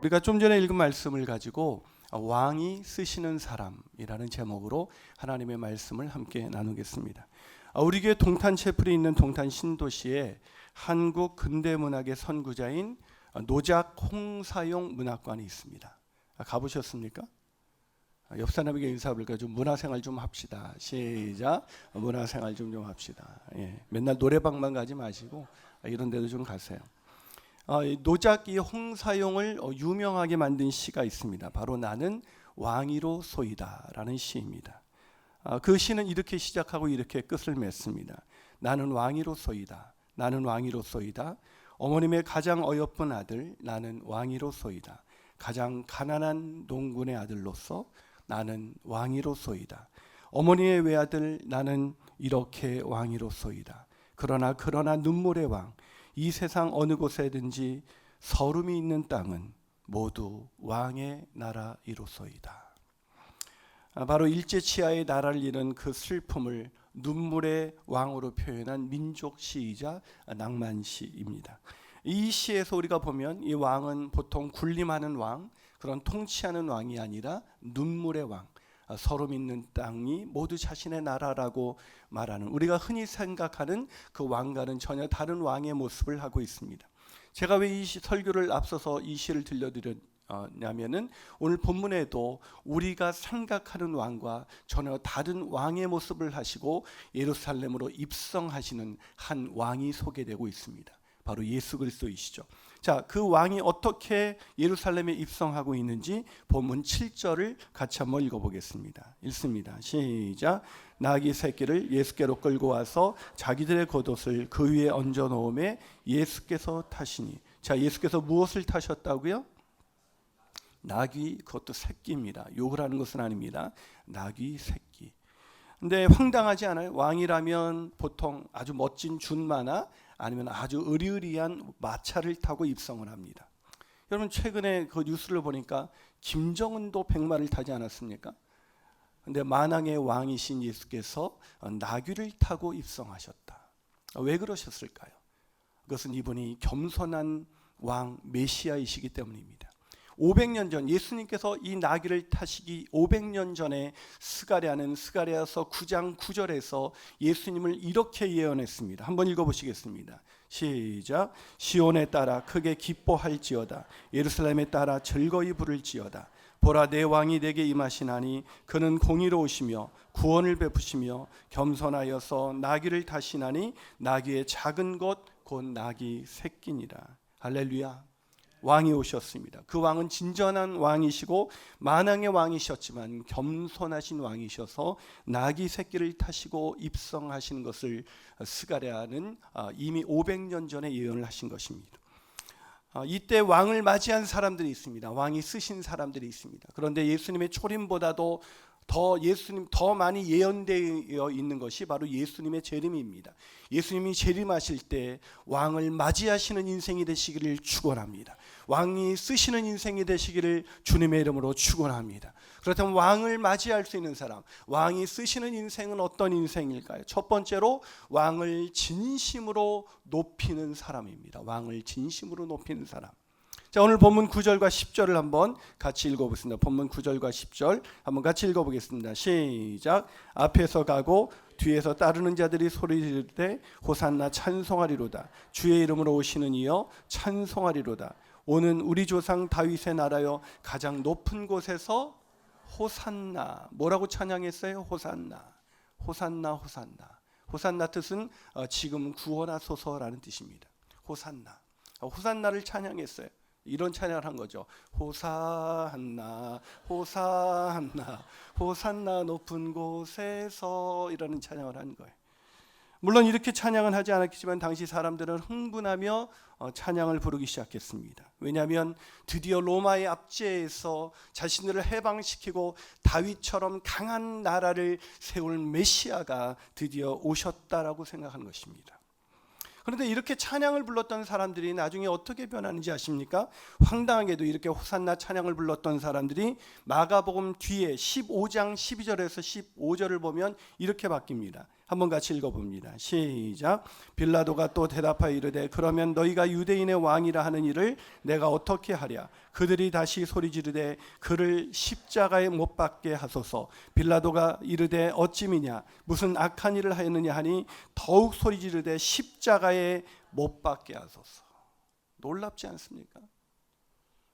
우리가 좀 전에 읽은 말씀을 가지고 왕이 쓰시는 사람이라는 제목으로 하나님의 말씀을 함께 나누겠습니다. 우리 교회 동탄체플이 있는 동탄 신도시에 한국 근대문학의 선구자인 노작 홍사용 문학관이 있습니다. 가보셨습니까? 옆 사람에게 인사해볼까요? 좀 문화생활 좀 합시다. 시작. 문화생활 좀 합시다. 맨날 노래방만 가지 마시고 이런 데도 좀 가세요. 노작이 홍사용을 유명하게 만든 시가 있습니다. 바로 나는 왕이로소이다 라는 시입니다. 그 시는 이렇게 시작하고 이렇게 끝을 맺습니다. 나는 왕이로소이다. 나는 왕이로소이다. 어머님의 가장 어여쁜 아들 나는 왕이로소이다. 가장 가난한 농군의 아들로서 나는 왕이로소이다. 어머니의 외아들 나는 이렇게 왕이로소이다. 그러나 눈물의 왕, 이 세상 어느 곳에든지 서름이 있는 땅은 모두 왕의 나라이로소이다. 바로 일제치하의 나라를 잃은 그 슬픔을 눈물의 왕으로 표현한 민족 시이자 낭만시입니다. 이 시에서 우리가 보면 이 왕은 보통 군림하는 왕, 그런 통치하는 왕이 아니라 눈물의 왕, 서름 있는 땅이 모두 자신의 나라라고 말하는, 우리가 흔히 생각하는 그 왕과는 전혀 다른 왕의 모습을 하고 있습니다. 제가 왜 이 설교를 앞서서 이 시를 들려드렸냐면은 오늘 본문에도 우리가 생각하는 왕과 전혀 다른 왕의 모습을 하시고 예루살렘으로 입성하시는 한 왕이 소개되고 있습니다. 바로 예수 그리스도이시죠. 자, 그 왕이 어떻게 예루살렘에 입성하고 있는지 본문 7절을 같이 한번 읽어보겠습니다. 읽습니다. 시작. 나귀 새끼를 예수께로 끌고 와서 자기들의 겉옷을 그 위에 얹어 놓음에 예수께서 타시니. 자, 예수께서 무엇을 타셨다고요? 나귀, 그것도 새끼입니다. 욕을 하는 것은 아닙니다. 나귀 새끼. 근데 황당하지 않아요? 왕이라면 보통 아주 멋진 준마나 아니면 아주 의리의리한 마차를 타고 입성을 합니다. 여러분 최근에 그 뉴스를 보니까 김정은도 백마를 타지 않았습니까? 근데 만왕의 왕이신 예수께서 나귀를 타고 입성하셨다. 왜 그러셨을까요? 그것은 이분이 겸손한 왕 메시아이시기 때문입니다. 500년 전 예수님께서 이 나귀를 타시기 500년 전에 스가랴서 9장 9절에서 예수님을 이렇게 예언했습니다. 한번 읽어보시겠습니다. 시작. 시온에 따라 크게 기뻐할지어다. 예루살렘에 따라 즐거이 부를지어다. 보라, 내 왕이 내게 임하시나니 그는 공의로우시며 구원을 베푸시며 겸손하여서 나귀를 타시나니 나귀의 작은 것 곧 나귀 새끼니라. 할렐루야. 왕이 오셨습니다. 그 왕은 진정한 왕이시고 만왕의 왕이셨지만 겸손하신 왕이셔서 나귀 새끼를 타시고 입성하신 것을 스가랴는 이미 500년 전에 예언을 하신 것입니다. 이때 왕을 맞이한 사람들이 있습니다. 왕이 쓰신 사람들이 있습니다. 그런데 예수님의 초림보다도 더 많이 예언되어 있는 것이 바로 예수님의 재림입니다. 예수님이 재림하실 때 왕을 맞이하시는 인생이 되시기를 축원합니다. 왕이 쓰시는 인생이 되시기를 주님의 이름으로 축원합니다. 그렇다면 왕을 맞이할 수 있는 사람, 왕이 쓰시는 인생은 어떤 인생일까요? 첫 번째로 왕을 진심으로 높이는 사람입니다. 왕을 진심으로 높이는 사람. 자, 오늘 본문 9절과 10절을 한번 같이 읽어보겠습니다. 본문 9절과 10절 한번 같이 읽어보겠습니다. 시작. 앞에서 가고 뒤에서 따르는 자들이 소리 지를 때 호산나 찬송하리로다. 주의 이름으로 오시는 이여 찬송하리로다. 오는 우리 조상 다윗의 나라여 가장 높은 곳에서 호산나. 뭐라고 찬양했어요? 호산나. 호산나 호산나. 호산나 뜻은 지금 구원하소서라는 뜻입니다. 호산나. 호산나를 찬양했어요. 이런 찬양을 한 거죠. 호산나 호산나 호산나 높은 곳에서 이라는 찬양을 한 거예요. 물론 이렇게 찬양은 하지 않았지만 당시 사람들은 흥분하며 찬양을 부르기 시작했습니다. 왜냐하면 드디어 로마의 압제에서 자신들을 해방시키고 다윗처럼 강한 나라를 세울 메시아가 드디어 오셨다라고 생각한 것입니다. 그런데 이렇게 찬양을 불렀던 사람들이 나중에 어떻게 변하는지 아십니까? 황당하게도 이렇게 호산나 찬양을 불렀던 사람들이 마가복음 뒤에 15장 12절에서 15절을 보면 이렇게 바뀝니다. 한번 같이 읽어봅니다. 시작. 빌라도가 또 대답하여 이르되 그러면 너희가 유대인의 왕이라 하는 이를 내가 어떻게 하랴. 그들이 다시 소리 지르되 그를 십자가에 못 박게 하소서. 빌라도가 이르되 어찌미냐 무슨 악한 일을 하였느냐 하니 더욱 소리 지르되 십자가에 못 박게 하소서. 놀랍지 않습니까?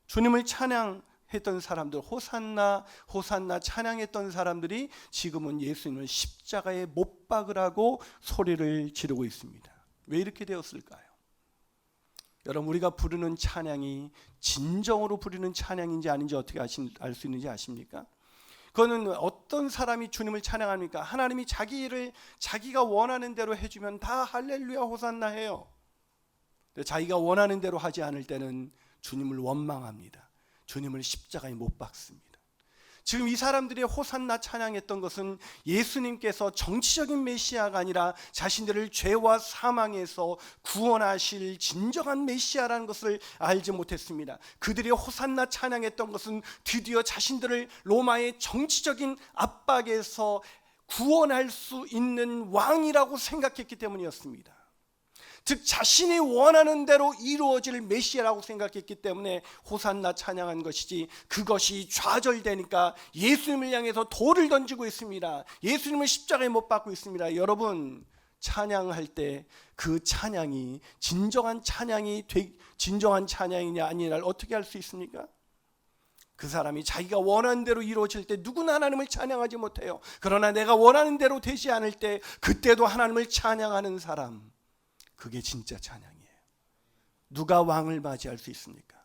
주님을 찬양했던 사람들, 호산나 호산나 찬양했던 사람들이 지금은 예수님을 십자가에 못 박으라고 소리를 지르고 있습니다. 왜 이렇게 되었을까요? 여러분, 우리가 부르는 찬양이 진정으로 부르는 찬양인지 아닌지 어떻게 알 수 있는지 아십니까? 그거는 어떤 사람이 주님을 찬양합니까? 하나님이 자기 일을 자기가 원하는 대로 해주면 다 할렐루야 호산나 해요. 자기가 원하는 대로 하지 않을 때는 주님을 원망합니다. 주님을 십자가에 못 박습니다. 지금 이 사람들이 호산나 찬양했던 것은 예수님께서 정치적인 메시아가 아니라 자신들을 죄와 사망에서 구원하실 진정한 메시아라는 것을 알지 못했습니다. 그들이 호산나 찬양했던 것은 드디어 자신들을 로마의 정치적인 압박에서 구원할 수 있는 왕이라고 생각했기 때문이었습니다. 즉 자신이 원하는 대로 이루어질 메시아라고 생각했기 때문에 호산나 찬양한 것이지, 그것이 좌절되니까 예수님을 향해서 돌을 던지고 있습니다. 예수님을 십자가에 못 박고 있습니다. 여러분, 찬양할 때 그 찬양이 진정한 찬양이냐 아니냐를 어떻게 알 수 있습니까? 그 사람이 자기가 원하는 대로 이루어질 때 누구나 하나님을 찬양하지 못해요. 그러나 내가 원하는 대로 되지 않을 때 그때도 하나님을 찬양하는 사람, 그게 진짜 찬양이에요. 누가 왕을 맞이할 수 있습니까?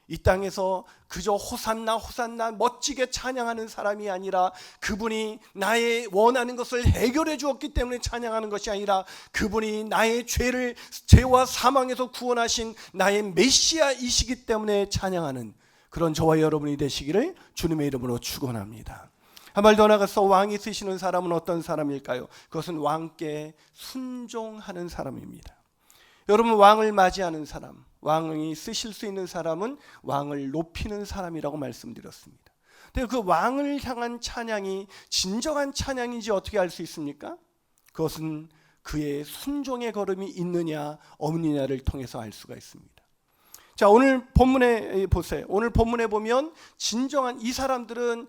이 땅에서 그저 호산나 호산나 멋지게 찬양하는 사람이 아니라, 그분이 나의 원하는 것을 해결해 주었기 때문에 찬양하는 것이 아니라, 그분이 나의 죄와 사망에서 구원하신 나의 메시아이시기 때문에 찬양하는 그런 저와 여러분이 되시기를 주님의 이름으로 축원합니다. 한 발 더 나가서 왕이 쓰시는 사람은 어떤 사람일까요? 그것은 왕께 순종하는 사람입니다. 여러분, 왕을 맞이하는 사람, 왕이 쓰실 수 있는 사람은 왕을 높이는 사람이라고 말씀드렸습니다. 근데 그 왕을 향한 찬양이 진정한 찬양인지 어떻게 알 수 있습니까? 그것은 그의 순종의 걸음이 있느냐 없느냐를 통해서 알 수가 있습니다. 자, 오늘 본문에 보세요. 오늘 본문에 보면 진정한 이 사람들은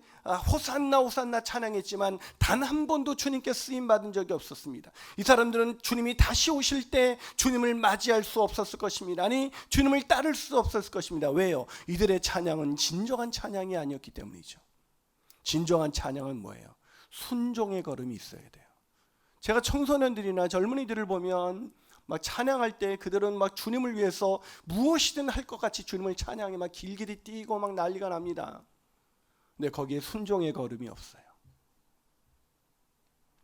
호산나 호산나 찬양했지만 단 한 번도 주님께 쓰임 받은 적이 없었습니다. 이 사람들은 주님이 다시 오실 때 주님을 맞이할 수 없었을 것입니다. 아니, 주님을 따를 수 없었을 것입니다. 왜요? 이들의 찬양은 진정한 찬양이 아니었기 때문이죠. 진정한 찬양은 뭐예요? 순종의 걸음이 있어야 돼요. 제가 청소년들이나 젊은이들을 보면 막 찬양할 때 그들은 막 주님을 위해서 무엇이든 할 것 같이 주님을 찬양해 막 길길이 뛰고 막 난리가 납니다. 근데 거기에 순종의 걸음이 없어요.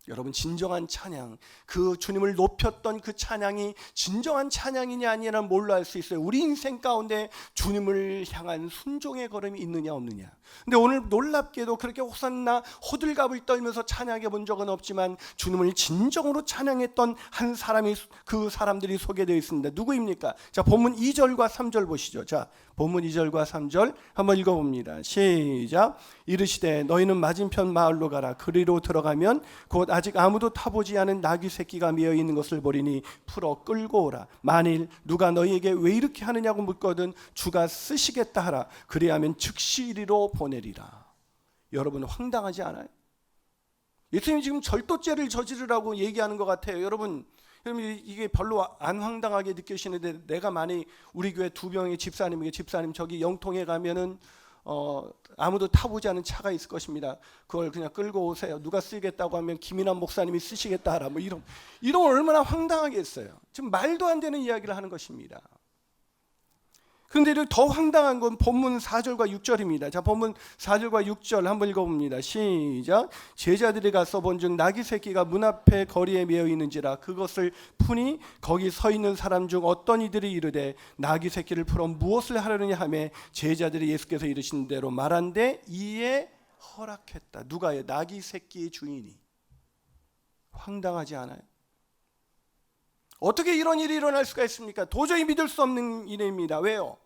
여러분, 진정한 찬양, 그 주님을 높였던 그 찬양이 진정한 찬양이냐 아니냐는 뭘로 알 수 있어요? 우리 인생 가운데 주님을 향한 순종의 걸음이 있느냐 없느냐. 근데 오늘 놀랍게도 그렇게 호산나 호들갑을 떨면서 찬양해 본 적은 없지만 주님을 진정으로 찬양했던 한 사람이, 그 사람들이 소개되어 있습니다. 누구입니까? 자, 본문 2절과 3절 보시죠. 자, 본문 2절과 3절 한번 읽어봅니다. 시작. 이르시되 너희는 맞은편 마을로 가라. 그리로 들어가면 곧 아직 아무도 타보지 않은 나귀 새끼가 메어 있는 것을 보리니 풀어 끌고 오라. 만일 누가 너희에게 왜 이렇게 하느냐고 묻거든 주가 쓰시겠다 하라. 그리하면 즉시 이리로 보내리라. 여러분, 황당하지 않아요? 예수님이 지금 절도죄를 저지르라고 얘기하는 것 같아요. 여러분, 이게 별로 안 황당하게 느껴지는데, 내가 만약 우리 교회 두 명의 집사님 저기 영통에 가면은 아무도 타보지 않은 차가 있을 것입니다. 그걸 그냥 끌고 오세요. 누가 쓰겠다고 하면 김인환 목사님이 쓰시겠다 하라. 뭐 이런 얼마나 황당하겠어요. 지금 말도 안 되는 이야기를 하는 것입니다. 그런데 더 황당한 건 본문 4절과 6절입니다. 자, 본문 4절과 6절 한번 읽어봅니다. 시작. 제자들이 가서 본즉 나귀 새끼가 문 앞에 거리에 메어 있는지라. 그것을 푸니 거기 서 있는 사람 중 어떤 이들이 이르되 나귀 새끼를 풀어 무엇을 하려느냐 하며 제자들이 예수께서 이르신 대로 말한데 이에 허락했다. 누가요? 나귀 새끼의 주인이. 황당하지 않아요? 어떻게 이런 일이 일어날 수가 있습니까? 도저히 믿을 수 없는 일입니다. 왜요?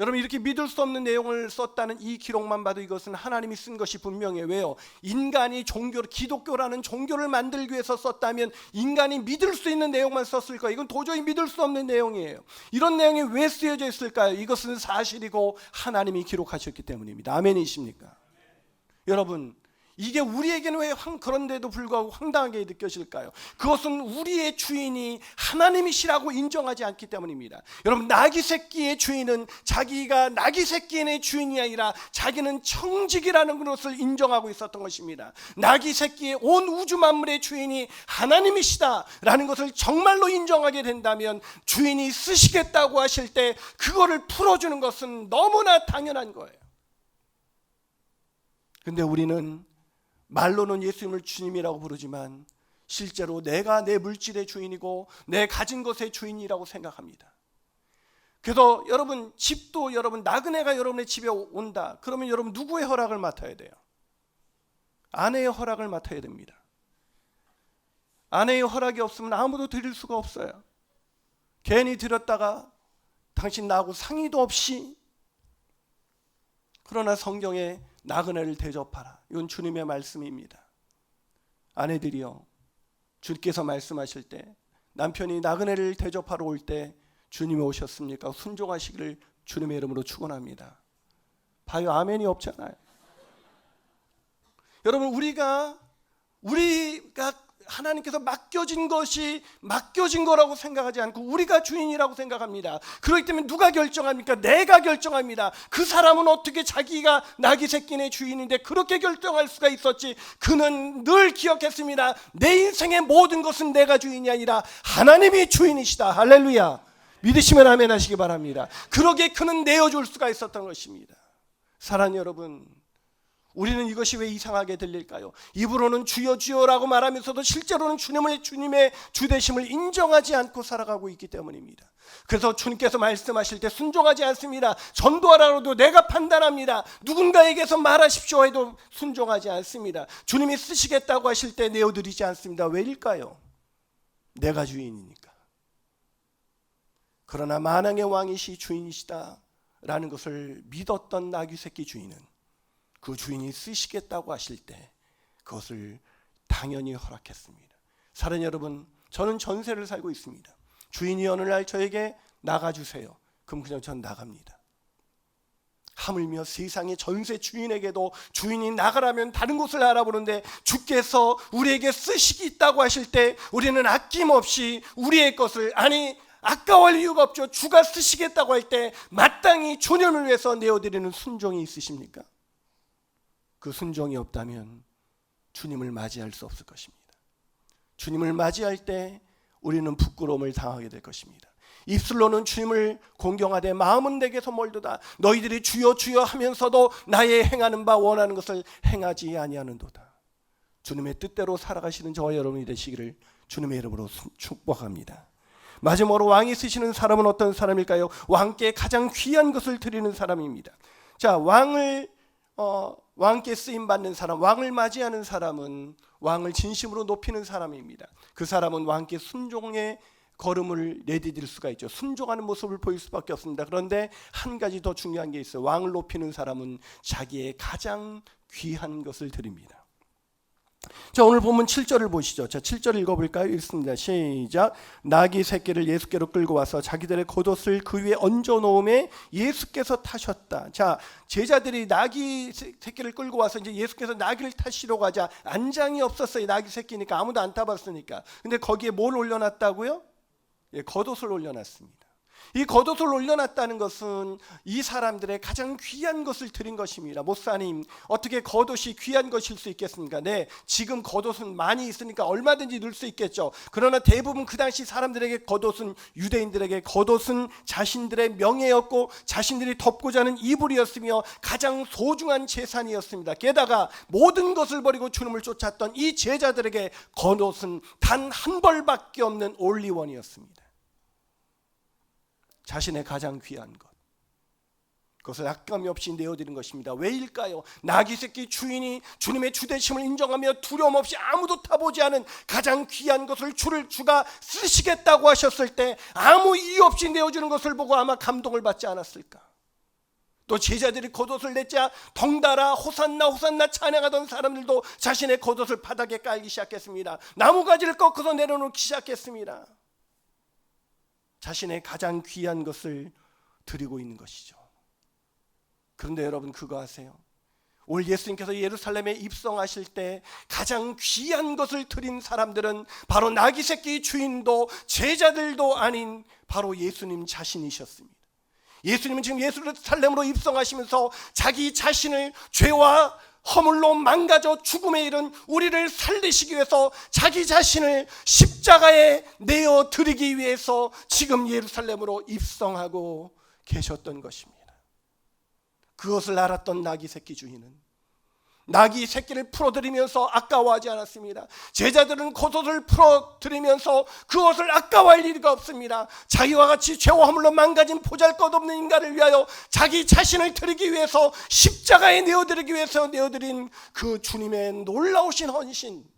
여러분, 이렇게 믿을 수 없는 내용을 썼다는 이 기록만 봐도 이것은 하나님이 쓴 것이 분명해요. 왜요? 인간이 기독교라는 종교를 만들기 위해서 썼다면 인간이 믿을 수 있는 내용만 썼을 거예요. 이건 도저히 믿을 수 없는 내용이에요. 이런 내용이 왜 쓰여져 있을까요? 이것은 사실이고 하나님이 기록하셨기 때문입니다. 아멘이십니까? 여러분, 이게 우리에게는 왜 그런데도 불구하고 황당하게 느껴질까요? 그것은 우리의 주인이 하나님이시라고 인정하지 않기 때문입니다. 여러분, 나귀 새끼의 주인은 자기가 나귀 새끼의 주인이 아니라 자기는 청직이라는 것을 인정하고 있었던 것입니다. 나귀 새끼의 온 우주 만물의 주인이 하나님이시다라는 것을 정말로 인정하게 된다면 주인이 쓰시겠다고 하실 때 그거를 풀어주는 것은 너무나 당연한 거예요. 근데 우리는 말로는 예수님을 주님이라고 부르지만 실제로 내가 내 물질의 주인이고 내 가진 것의 주인이라고 생각합니다. 그래서 여러분, 집도 여러분, 나그네가 여러분의 집에 온다 그러면 여러분 누구의 허락을 맡아야 돼요? 아내의 허락을 맡아야 됩니다. 아내의 허락이 없으면 아무도 드릴 수가 없어요. 괜히 드렸다가 당신 나하고 상의도 없이. 그러나 성경에 나그네를 대접하라, 이건 주님의 말씀입니다. 아내들이요, 주께서 말씀하실 때 남편이 나그네를 대접하러 올 때 주님이 오셨습니까? 순종하시기를 주님의 이름으로 축원합니다. 봐요, 아멘이 없잖아요. 여러분, 우리가 하나님께서 맡겨진 것이 맡겨진 거라고 생각하지 않고 우리가 주인이라고 생각합니다. 그렇기 때문에 누가 결정합니까? 내가 결정합니다. 그 사람은 어떻게 자기가 나귀 새끼네 주인인데 그렇게 결정할 수가 있었지? 그는 늘 기억했습니다. 내 인생의 모든 것은 내가 주인이 아니라 하나님이 주인이시다. 할렐루야. 믿으시면 아멘 하시기 바랍니다. 그러게 그는 내어줄 수가 있었던 것입니다. 사랑하는 여러분, 우리는 이것이 왜 이상하게 들릴까요? 입으로는 주여 주여라고 말하면서도 실제로는 주님의 주되심을 인정하지 않고 살아가고 있기 때문입니다. 그래서 주님께서 말씀하실 때 순종하지 않습니다. 전도하라고도 내가 판단합니다. 누군가에게서 말하십시오 해도 순종하지 않습니다. 주님이 쓰시겠다고 하실 때 내어드리지 않습니다. 왜일까요? 내가 주인이니까. 그러나 만왕의 왕이시 주인이시다라는 것을 믿었던 나귀 새끼 주인은 그 주인이 쓰시겠다고 하실 때 그것을 당연히 허락했습니다. 사랑하는 여러분, 저는 전세를 살고 있습니다. 주인이 어느 날 저에게 나가주세요. 그럼 그냥 전 나갑니다. 하물며 세상의 전세 주인에게도 주인이 나가라면 다른 곳을 알아보는데 주께서 우리에게 쓰시겠다고 하실 때 우리는 아낌없이 우리의 것을, 아까워할 이유가 없죠. 주가 쓰시겠다고 할 때 마땅히 주님을 위해서 내어드리는 순종이 있으십니까? 그 순종이 없다면 주님을 맞이할 수 없을 것입니다. 주님을 맞이할 때 우리는 부끄러움을 당하게 될 것입니다. 입술로는 주님을 공경하되 마음은 내게서 멀도다. 너희들이 주여 주여 하면서도 나의 행하는 바 원하는 것을 행하지 아니하는도다. 주님의 뜻대로 살아가시는 저와 여러분이 되시기를 주님의 이름으로 축복합니다. 마지막으로 왕이 쓰시는 사람은 어떤 사람일까요? 왕께 가장 귀한 것을 드리는 사람입니다. 자, 왕께 쓰임 받는 사람, 왕을 맞이하는 사람은 왕을 진심으로 높이는 사람입니다. 그 사람은 왕께 순종의 걸음을 내디딜 수가 있죠. 순종하는 모습을 보일 수밖에 없습니다. 그런데 한 가지 더 중요한 게 있어요. 왕을 높이는 사람은 자기의 가장 귀한 것을 드립니다. 자, 오늘 본문 7절을 보시죠. 자, 7절 읽어볼까요? 읽습니다. 시작. 나귀 새끼를 예수께로 끌고 와서 자기들의 겉옷을 그 위에 얹어 놓음에 예수께서 타셨다. 자, 제자들이 나귀 새끼를 끌고 와서 이제 예수께서 나귀를 타시려고 하자 안장이 없었어요. 나귀 새끼니까 아무도 안 타봤으니까. 근데 거기에 뭘 올려놨다고요? 예, 겉옷을 올려놨습니다. 이 겉옷을 올려놨다는 것은 이 사람들의 가장 귀한 것을 드린 것입니다. 목사님, 어떻게 겉옷이 귀한 것일 수 있겠습니까? 네, 지금 겉옷은 많이 있으니까 얼마든지 넣을 수 있겠죠. 그러나 대부분 그 당시 사람들에게 겉옷은, 유대인들에게 겉옷은 자신들의 명예였고 자신들이 덮고자 하는 이불이었으며 가장 소중한 재산이었습니다. 게다가 모든 것을 버리고 주님을 쫓았던 이 제자들에게 겉옷은 단 한 벌밖에 없는 올리원이었습니다. 자신의 가장 귀한 것, 그것을 아낌이 없이 내어드린 것입니다. 왜일까요? 나귀 새끼 주인이 주님의 주되심을 인정하며 두려움 없이 아무도 타보지 않은 가장 귀한 것을 주가 쓰시겠다고 하셨을 때 아무 이유 없이 내어주는 것을 보고 아마 감동을 받지 않았을까? 또 제자들이 겉옷을 내자 덩달아 호산나 호산나 찬양하던 사람들도 자신의 겉옷을 바닥에 깔기 시작했습니다. 나무가지를 꺾어서 내려놓기 시작했습니다. 자신의 가장 귀한 것을 드리고 있는 것이죠. 그런데 여러분 그거 아세요? 올 예수님께서 예루살렘에 입성하실 때 가장 귀한 것을 드린 사람들은 바로 나귀 새끼 주인도 제자들도 아닌 바로 예수님 자신이셨습니다. 예수님은 지금 예루살렘으로 입성하시면서 자기 자신을 죄와 허물로 망가져 죽음에 이른 우리를 살리시기 위해서 자기 자신을 십자가에 내어드리기 위해서 지금 예루살렘으로 입성하고 계셨던 것입니다. 그것을 알았던 나귀 새끼 주인은 나귀 새끼를 풀어드리면서 아까워하지 않았습니다. 제자들은 겉옷을 풀어드리면서 그것을 아까워할 일이 없습니다. 자기와 같이 죄와 허물로 망가진 보잘것없는 인간을 위하여 자기 자신을 드리기 위해서 십자가에 내어드리기 위해서 내어드린 그 주님의 놀라우신 헌신,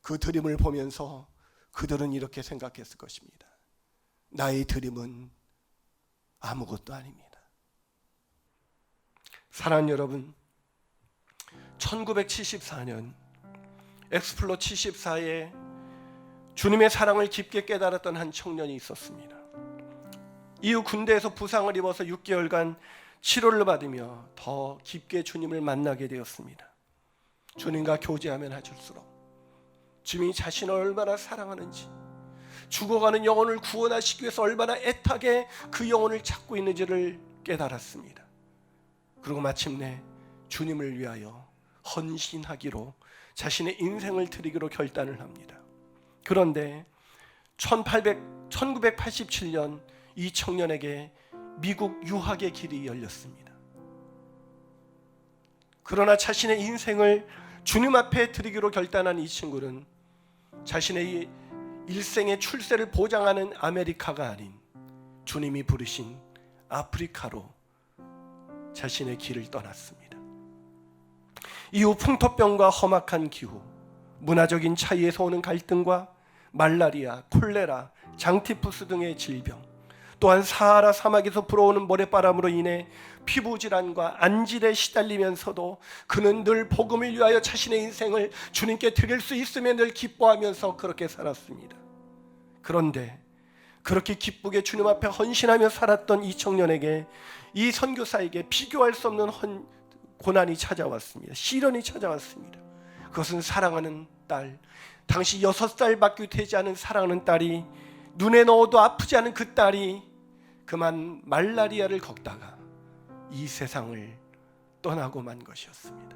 그 드림을 보면서 그들은 이렇게 생각했을 것입니다. 나의 드림은 아무것도 아닙니다. 사랑하는 여러분, 1974년 엑스플로 74에 주님의 사랑을 깊게 깨달았던 한 청년이 있었습니다. 이후 군대에서 부상을 입어서 6개월간 치료를 받으며 더 깊게 주님을 만나게 되었습니다. 주님과 교제하면 하실수록 주님이 자신을 얼마나 사랑하는지, 죽어가는 영혼을 구원하시기 위해서 얼마나 애타게 그 영혼을 찾고 있는지를 깨달았습니다. 그리고 마침내 주님을 위하여 헌신하기로 자신의 인생을 드리기로 결단을 합니다. 그런데 1987년 이 청년에게 미국 유학의 길이 열렸습니다. 그러나 자신의 인생을 주님 앞에 드리기로 결단한 이 친구는 자신의 일생의 출세를 보장하는 아메리카가 아닌 주님이 부르신 아프리카로 자신의 길을 떠났습니다. 이후 풍토병과 험악한 기후, 문화적인 차이에서 오는 갈등과 말라리아, 콜레라, 장티푸스 등의 질병, 또한 사하라 사막에서 불어오는 모래바람으로 인해 피부질환과 안질에 시달리면서도 그는 늘 복음을 위하여 자신의 인생을 주님께 드릴 수 있으면 늘 기뻐하면서 그렇게 살았습니다. 그런데 그렇게 기쁘게 주님 앞에 헌신하며 살았던 이 청년에게, 이 선교사에게 비교할 수 없는 고난이 찾아왔습니다. 시련이 찾아왔습니다. 그것은 사랑하는 딸, 당시 6살밖에 되지 않은 사랑하는 딸이, 눈에 넣어도 아프지 않은 그 딸이 그만 말라리아를 걷다가 이 세상을 떠나고 만 것이었습니다.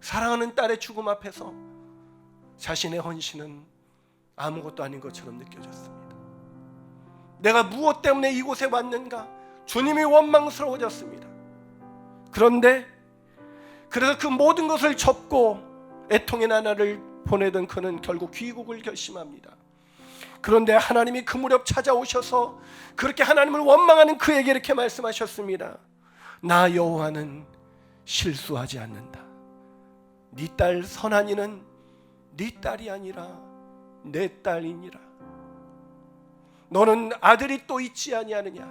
사랑하는 딸의 죽음 앞에서 자신의 헌신은 아무것도 아닌 것처럼 느껴졌습니다. 내가 무엇 때문에 이곳에 왔는가? 주님이 원망스러워졌습니다. 그런데 그래서 그 모든 것을 접고 애통의 나날을 보내던 그는 결국 귀국을 결심합니다. 그런데 하나님이 그 무렵 찾아오셔서 그렇게 하나님을 원망하는 그에게 이렇게 말씀하셨습니다. 나 여호와는 실수하지 않는다. 네 딸 선한이는 네 딸이 아니라 내 딸이니라. 너는 아들이 또 있지 아니하느냐?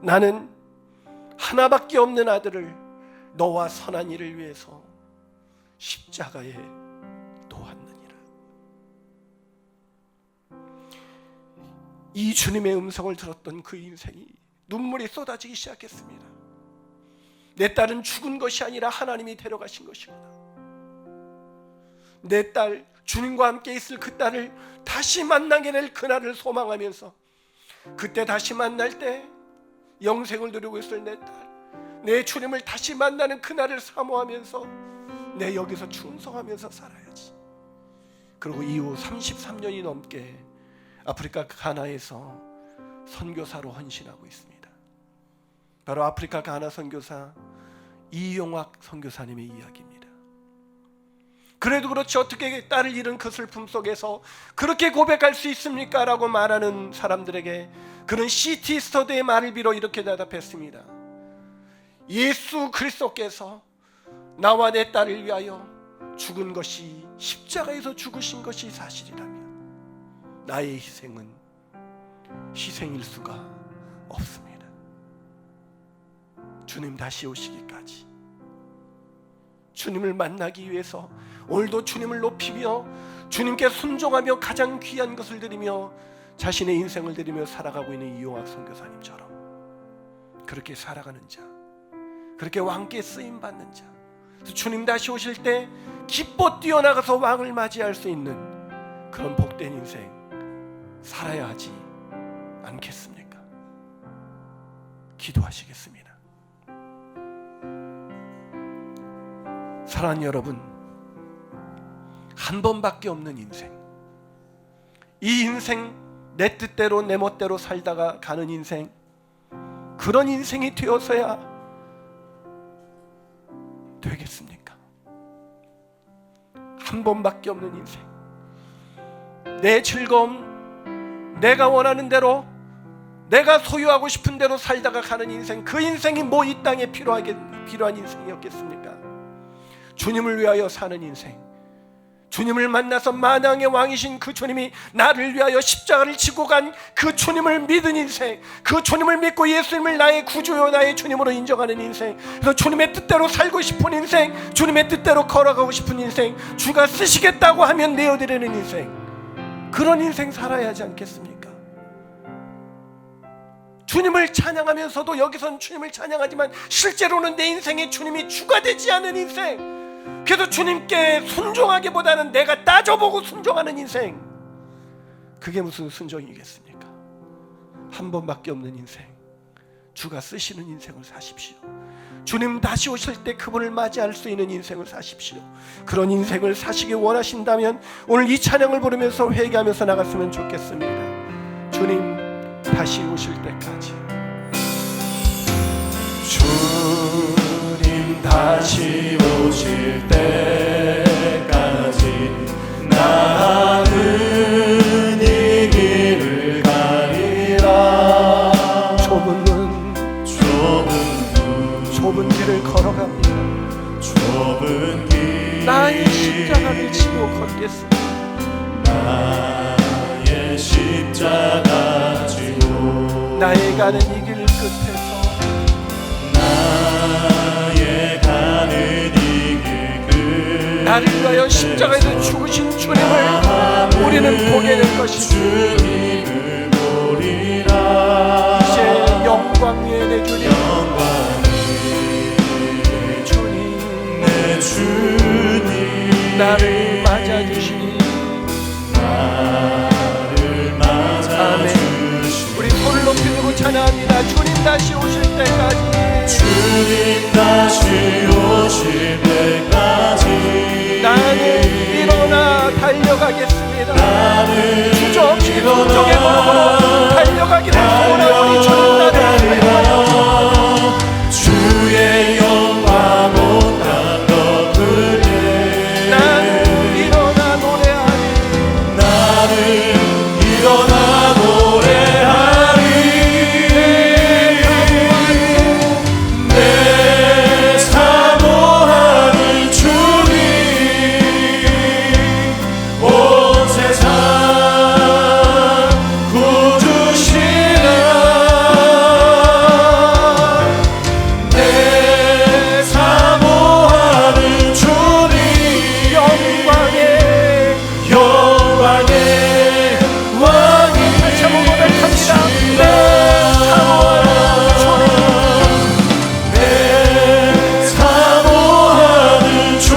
나는 하나밖에 없는 아들을 너와 선한이를 위해서 십자가에 놓았느니라. 이 주님의 음성을 들었던 그 인생이 눈물이 쏟아지기 시작했습니다. 내 딸은 죽은 것이 아니라 하나님이 데려가신 것이구나. 내 딸, 주님과 함께 있을 그 딸을 다시 만나게 될 그날을 소망하면서, 그때 다시 만날 때 영생을 누리고 있을 내 딸, 내 주님을 다시 만나는 그날을 사모하면서 내 여기서 충성하면서 살아야지. 그리고 이후 33년이 넘게 아프리카 가나에서 선교사로 헌신하고 있습니다. 바로 아프리카 가나 선교사 이용학 선교사님의 이야기입니다. 그래도 그렇지 어떻게 딸을 잃은 그 슬픔 속에서 그렇게 고백할 수 있습니까? 라고 말하는 사람들에게 그는 CT 스터디의 말을 빌어 이렇게 대답했습니다. 예수 그리스도께서 나와 내 딸을 위하여 죽은 것이, 십자가에서 죽으신 것이 사실이라면 나의 희생은 희생일 수가 없습니다. 주님 다시 오시기까지 주님을 만나기 위해서 오늘도 주님을 높이며 주님께 순종하며 가장 귀한 것을 드리며 자신의 인생을 드리며 살아가고 있는 이용학 선교사님처럼 그렇게 살아가는 자, 그렇게 왕께 쓰임받는 자, 주님 다시 오실 때 기뻐 뛰어나가서 왕을 맞이할 수 있는 그런 복된 인생 살아야 하지 않겠습니까? 기도하시겠습니다. 사랑하는 여러분, 한 번밖에 없는 인생, 이 인생 내 뜻대로 내 멋대로 살다가 가는 인생, 그런 인생이 되어서야 되겠습니까? 한 번밖에 없는 인생, 내 즐거움, 내가 원하는 대로, 내가 소유하고 싶은 대로 살다가 가는 인생, 그 인생이 뭐 이 땅에 필요한 인생이었겠습니까? 주님을 위하여 사는 인생, 주님을 만나서 만왕의 왕이신 그 주님이 나를 위하여 십자가를 지고 간 그 주님을 믿은 인생, 그 주님을 믿고 예수님을 나의 구주요 나의 주님으로 인정하는 인생, 그래서 주님의 뜻대로 살고 싶은 인생, 주님의 뜻대로 걸어가고 싶은 인생, 주가 쓰시겠다고 하면 내어드리는 인생, 그런 인생 살아야 하지 않겠습니까? 주님을 찬양하면서도 여기서는 주님을 찬양하지만 실제로는 내 인생에 주님이 주가 되지 않은 인생, 그래서 주님께 순종하기보다는 내가 따져보고 순종하는 인생, 그게 무슨 순종이겠습니까? 한 번밖에 없는 인생, 주가 쓰시는 인생을 사십시오. 주님 다시 오실 때 그분을 맞이할 수 있는 인생을 사십시오. 그런 인생을 사시기 원하신다면 오늘 이 찬양을 부르면서 회개하면서 나갔으면 좋겠습니다. 주님 다시 오실 때까지, 주님 다시 오실 때까지 나는 이 길을 가리라. 좁은 길을 걸어갑니다. 좁은 길 나의 십자가를 지고 걷겠습니다. 나의 십자가 지고 나의 가는 이 길 끝에서, 나의 가는 이 길 끝 나를 위하여 십자가에서 죽으신 주님을 우리는 보게 될 것입니다. 이제 영광 위에 내 주님, 내 주님 나를 맞아주시니, 아멘. 우리 손을 높이 들고 찬양합니다. 주님 다시 오실 때까지, 주님 다시 오실 때까지 나는 일어나 달려가겠습니다. 나는 주저없이 순종의 걸음으로 달려가기를 소원하오니 주님 나를 인도하여 주의 영광 온 땅 덮으리. 나는 일어나 노래하리, 나는 일어나 노래하리. 내 사모하는 주님 온 세상 구주시라. 내 사모하는 주님 영광의 왕이 제목 고백합니다. 내 사모하는 주님, 내 사모하는 주님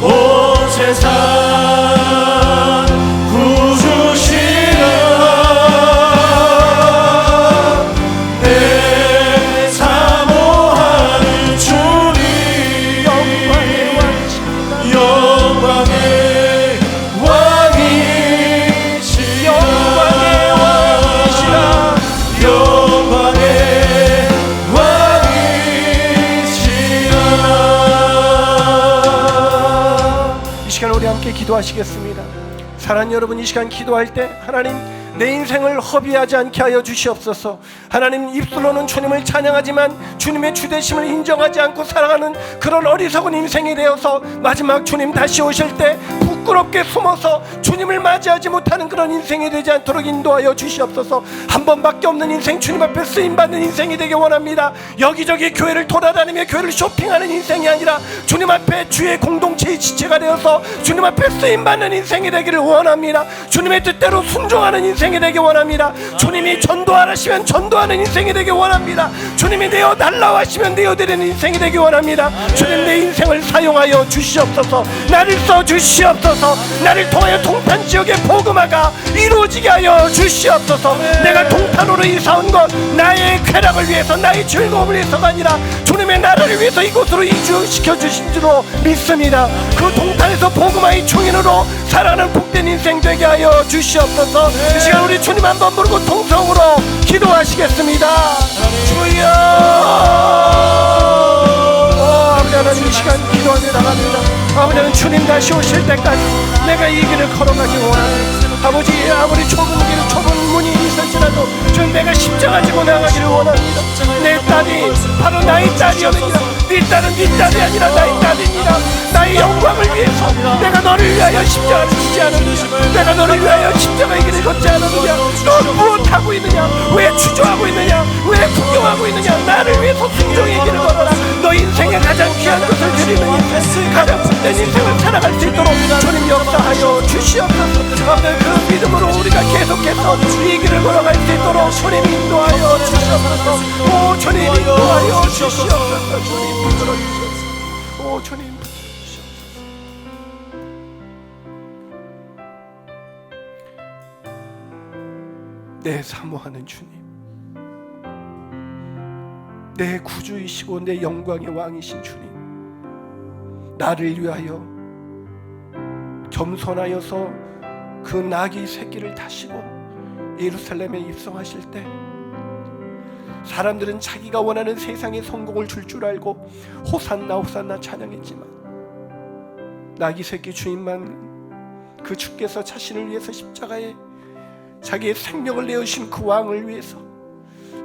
온 세상 구주시라. 내 사모하는 주님 영광의 왕이시라. 영광의 왕이시라. 영광의 왕이시라. 이 시간 우리 함께 기도하시겠습니다. 사랑하는 여러분, 이 시간 기도할 때 하나님 내 인생을 허비하지 않게 하여 주시옵소서. 하나님, 입술로는 주님을 찬양하지만 주님의 주되심을 인정하지 않고 살아가는 그런 어리석은 인생이 되어서 마지막 주님 다시 오실 때 부끄럽게 숨어서 주님을 맞이하지 못하는 그런 인생이 되지 않도록 인도하여 주시옵소서. 한 번밖에 없는 인생, 주님 앞에 쓰임받는 인생이 되기 원합니다. 여기저기 교회를 돌아다니며 교회를 쇼핑하는 인생이 아니라 주님 앞에 주의 공동체의 지체가 되어서 주님 앞에 쓰임받는 인생이 되기를 원합니다. 주님의 뜻대로 순종하는 인생이 되기 원합니다. 주님이 전도하시면 전도하는 인생이 되기 원합니다. 주님이 내어 달라고 하시면 내어드리는 인생이 되기 원합니다. 주님, 내 인생을 사용하여 주시옵소서. 나를 써 주시옵소서. 나를 통하여 동탄 지역의 복음화가 이루어지게 하여 주시옵소서. 내가 동탄으로 이사 온 것 나의 쾌락을 위해서, 나의 즐거움을 위해서가 아니라 주님의 나라를 위해서 이곳으로 이주시켜 주신 줄로 믿습니다. 그 동탄에서 복음화의 중인으로 살아가는 복된 인생 되게 하여 주시옵소서. 이 시간 우리 주님 한번 부르고 통성으로 기도하시겠습니다. 주여, 아버지 하나님, 이 시간 기도하며 나갑니다. 아버지 하나님, 주님 다시 오실 때까지 내가 이 길을 걸어가기 원합니다. 아버지, 아무리 좁은 길, 좁은 문이 있을지라도 주님, 내가 십자가 지고 나가기를 원합니다. 내 딸이 바로 나의 딸이옵니다. 네 딸은 네 딸이 아니라 나의 딸입니다. 나의 영광을 위해서 내가 너를 위하여 십자가를 지지 않느냐? 내가 너를 위하여 십자가의 길을 걷지 않느냐? 너 무엇하고 있느냐? 왜 주저하고 있느냐? 왜 구경하고 있느냐? 나를 위해서 순종의 길을 걸어라. 너 인생의 가장 귀한 것을 드리는 인생, 가장 복된 인생을 살아갈 수 있도록 주님 역사하여 주시옵소서. 그 믿음으로 우리가 계속해서 이 길을 걸어갈 수 있도록 주님 인도하여 주시옵소서. 오 주님 인도하여 주시옵소서. 주님 붙들어 주시옵소서. 오 주님 붙들어 주시옵소서. 내 사모하는 주님, 내 구주이시고 내 영광의 왕이신 주님, 나를 위하여 겸손하여서 그 나귀 새끼를 타시고 예루살렘에 입성하실 때 사람들은 자기가 원하는 세상의 성공을 줄 알고 호산나 호산나 찬양했지만 나귀 새끼 주인만 그 주께서 자신을 위해서 십자가에 자기의 생명을 내어주신 그 왕을 위해서,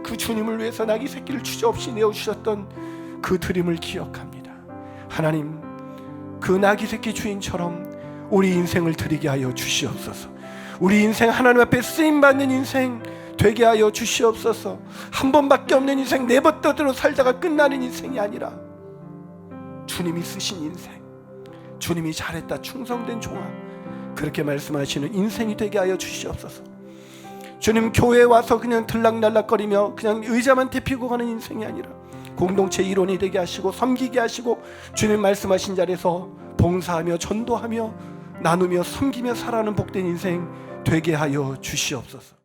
그 주님을 위해서 나귀 새끼를 주저없이 내어주셨던 그 드림을 기억합니다. 하나님, 그 나귀 새끼 주인처럼 우리 인생을 드리게 하여 주시옵소서. 우리 인생 하나님 앞에 쓰임받는 인생 되게 하여 주시옵소서. 한 번밖에 없는 인생, 내버려두고 살다가 끝나는 인생이 아니라 주님이 쓰신 인생, 주님이 잘했다 충성된 종아, 그렇게 말씀하시는 인생이 되게 하여 주시옵소서. 주님, 교회에 와서 그냥 들락날락거리며 그냥 의자만 대피고 가는 인생이 아니라 공동체 일원이 되게 하시고 섬기게 하시고 주님 말씀하신 자리에서 봉사하며 전도하며 나누며 섬기며 살아가는 복된 인생 되게 하여 주시옵소서.